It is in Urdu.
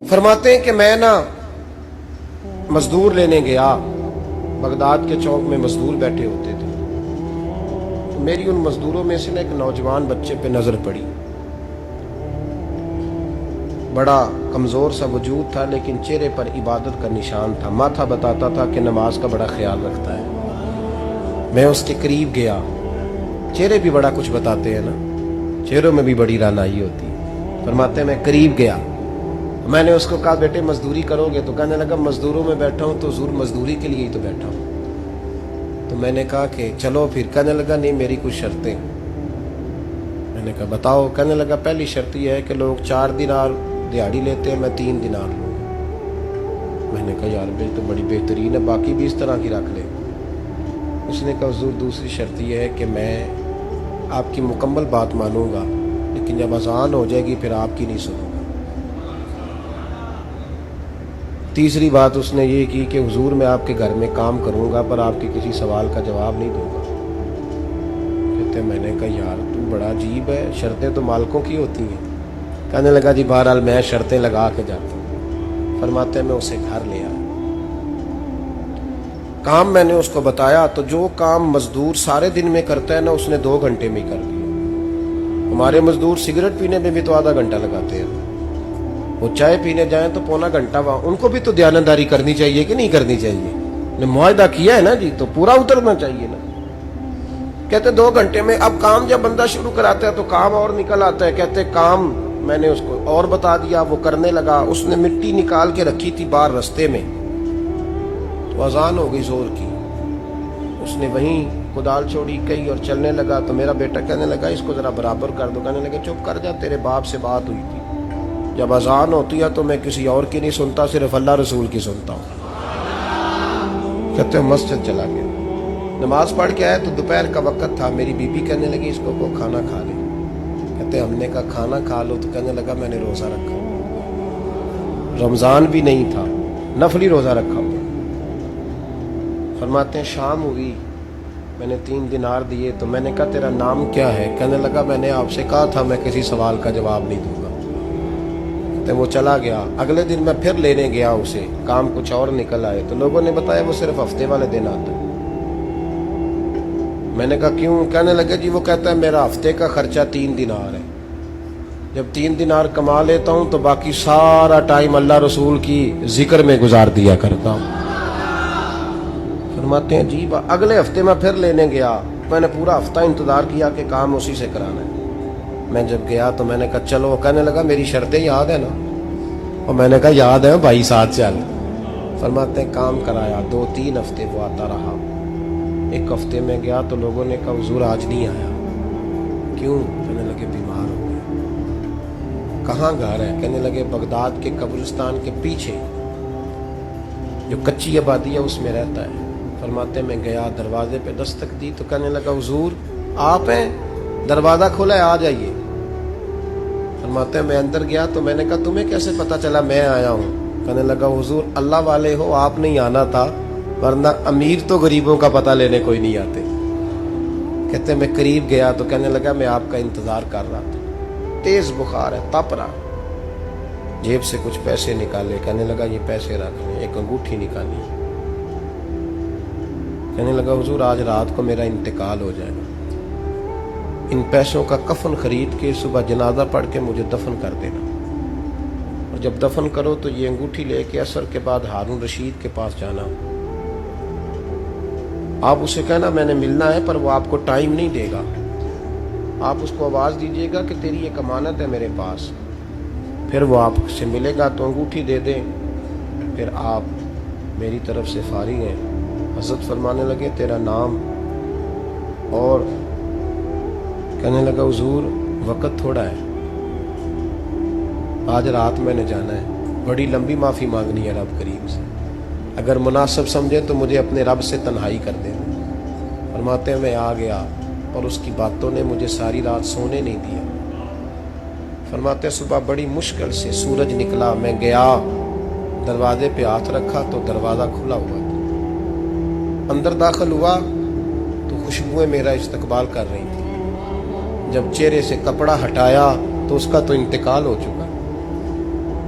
فرماتے ہیں کہ میں مزدور لینے گیا، بغداد کے چوک میں مزدور بیٹھے ہوتے تھے، تو میری ان مزدوروں میں سے ایک نوجوان بچے پہ نظر پڑی۔ بڑا کمزور سا وجود تھا لیکن چہرے پر عبادت کا نشان تھا، ماتھا بتاتا تھا کہ نماز کا بڑا خیال رکھتا ہے۔ میں اس کے قریب گیا، چہرے بھی بڑا کچھ بتاتے ہیں نا، چہروں میں بھی بڑی رانائی ہوتی ہے۔ فرماتے ہیں میں قریب گیا، میں نے اس کو کہا بیٹے مزدوری کرو گے؟ تو کہنے لگا مزدوروں میں بیٹھا ہوں تو حضور مزدوری کے لیے ہی تو بیٹھا ہوں۔ تو میں نے کہا کہ چلو پھر۔ کہنے لگا نہیں میری کچھ شرطیں۔ میں نے کہا بتاؤ؟ کہنے لگا پہلی شرط یہ ہے کہ لوگ 4 دینار دیہاڑی لیتے ہیں، میں 3 دینار لوں۔ میں نے کہا یار بھائی تو بڑی بہترین ہے، باقی بھی اس طرح کی رکھ لے۔ اس نے کہا حضور دوسری شرط یہ ہے کہ میں آپ کی مکمل بات مانوں گا لیکن جب اذان ہو جائے گی پھر آپ کی نہیں سنوں گا۔ تیسری بات اس نے یہ کی کہ حضور میں آپ کے گھر میں کام کروں گا پر آپ کے کسی سوال کا جواب نہیں دوں گا۔ کہتے میں نے کہا یار تو بڑا عجیب ہے، شرطیں تو مالکوں کی ہوتی ہیں۔ کہنے لگا جی بہرحال میں شرطیں لگا کے جاتا ہوں۔ فرماتے ہیں میں اسے گھر لے آیا، کام میں نے اس کو بتایا تو جو کام مزدور سارے دن میں کرتا ہے نا اس نے 2 گھنٹے میں ہی کر دیا۔ ہمارے مزدور سگریٹ پینے میں بھی تو آدھا گھنٹہ لگاتے ہیں، وہ چائے پینے جائیں تو پونا گھنٹہ وہاں۔ ان کو بھی تو دیانتداری کرنی چاہیے کہ نہیں کرنی چاہیے؟ نے معاہدہ کیا ہے نا جی، تو پورا اترنا چاہیے نا۔ کہتے 2 گھنٹے میں۔ اب کام جب بندہ شروع کراتا ہے تو کام اور نکل آتا ہے۔ کہتے کام میں نے اس کو اور بتا دیا، وہ کرنے لگا۔ اس نے مٹی نکال کے رکھی تھی باہر رستے میں، تو اذان ہو گئی زور کی، اس نے وہیں کدال چھوڑی کئی اور چلنے لگا۔ تو میرا بیٹا کہنے لگا اس کو ذرا برابر کر دو۔ کہنے لگا چپ کر جا، تیرے باپ سے بات ہوئی تھی، جب اذان ہوتی ہے تو میں کسی اور کی نہیں سنتا، صرف اللہ رسول کی سنتا ہوں۔ کہتے ہیں مسجد چلا گیا، نماز پڑھ کے آیا تو دوپہر کا وقت تھا۔ میری بی بی کہنے لگی اس کو کھانا کھا لے۔ کہتے ہم نے کہا کھانا کھا لو، تو کہنے لگا میں نے روزہ رکھا، رمضان بھی نہیں تھا، نفلی روزہ رکھا ہوا۔ فرماتے ہیں شام ہوئی، میں نے 3 دینار دیے تو میں نے کہا تیرا نام کیا ہے؟ کہنے لگا میں نے آپ سے کہا تھا میں کسی سوال کا جواب نہیں دوں گا۔ وہ چلا گیا۔ اگلے دن میں پھر لینے گیا اسے، کام کچھ اور نکل آئے تو لوگوں نے بتایا وہ صرف ہفتے والے دن آتا ہے۔ میں نے کہا کیوں؟ کہنے لگے جی وہ کہتا ہے میرا ہفتے کا خرچہ 3 دینار ہے، جب 3 دینار کما لیتا ہوں تو باقی سارا ٹائم اللہ رسول کی ذکر میں گزار دیا کرتا ہوں۔ فرماتے ہیں جی اگلے ہفتے میں پھر لینے گیا، میں نے پورا ہفتہ انتظار کیا کہ کام اسی سے کرانا ہے۔ میں جب گیا تو میں نے کہا چلو، کہنے لگا میری شرطیں یاد ہے نا؟ اور میں نے کہا یاد ہے بھائی ساتھ چل۔ فرماتے ہیں کام کرایا، 2-3 ہفتے وہ آتا رہا۔ ایک ہفتے میں گیا تو لوگوں نے کہا حضور آج نہیں آیا، کیوں؟ کہنے لگے بیمار ہو گئے۔ کہاں گھر ہے؟ کہنے لگے بغداد کے قبرستان کے پیچھے جو کچی آبادی ہے اس میں رہتا ہے۔ فرماتے ہیں میں گیا، دروازے پہ دستک دی تو کہنے لگا حضور آپ ہیں؟ دروازہ کھولا ہے، آ جائیے۔ فرماتے ہیں میں اندر گیا تو میں نے کہا تمہیں کیسے پتا چلا میں آیا ہوں؟ کہنے لگا حضور اللہ والے ہو، آپ نہیں آنا تھا، ورنہ امیر تو غریبوں کا پتہ لینے کوئی نہیں آتے۔ کہتے ہیں میں قریب گیا تو کہنے لگا میں آپ کا انتظار کر رہا تھا، تیز بخار ہے، تپ رہا۔ جیب سے کچھ پیسے نکالے، کہنے لگا یہ پیسے رکھ لیں۔ ایک انگوٹھی نکالی، کہنے لگا حضور آج رات کو میرا انتقال ہو جائے گا، ان پیسوں کا کفن خرید کے صبح جنازہ پڑھ کے مجھے دفن کر دینا، اور جب دفن کرو تو یہ انگوٹھی لے کے عصر کے بعد ہارون رشید کے پاس جانا، آپ اسے کہنا میں نے ملنا ہے پر وہ آپ کو ٹائم نہیں دے گا، آپ اس کو آواز دیجیے گا کہ تیری ایک امانت ہے میرے پاس، پھر وہ آپ سے ملے گا تو انگوٹھی دے دیں، پھر آپ میری طرف سے فارغ ہیں۔ حضرت فرمانے لگے تیرا نام؟ اور کہنے لگا حضور وقت تھوڑا ہے، آج رات میں نے جانا ہے، بڑی لمبی معافی مانگنی ہے رب کریم سے، اگر مناسب سمجھے تو مجھے اپنے رب سے تنہائی کر دے۔ فرماتے ہیں میں آ گیا اور اس کی باتوں نے مجھے ساری رات سونے نہیں دیا۔ فرماتے ہیں صبح بڑی مشکل سے سورج نکلا، میں گیا دروازے پہ ہاتھ رکھا تو دروازہ کھلا ہوا تھا، اندر داخل ہوا تو خوشبوئیں میرا استقبال کر رہی تھی، جب چہرے سے کپڑا ہٹایا تو اس کا تو انتقال ہو چکا۔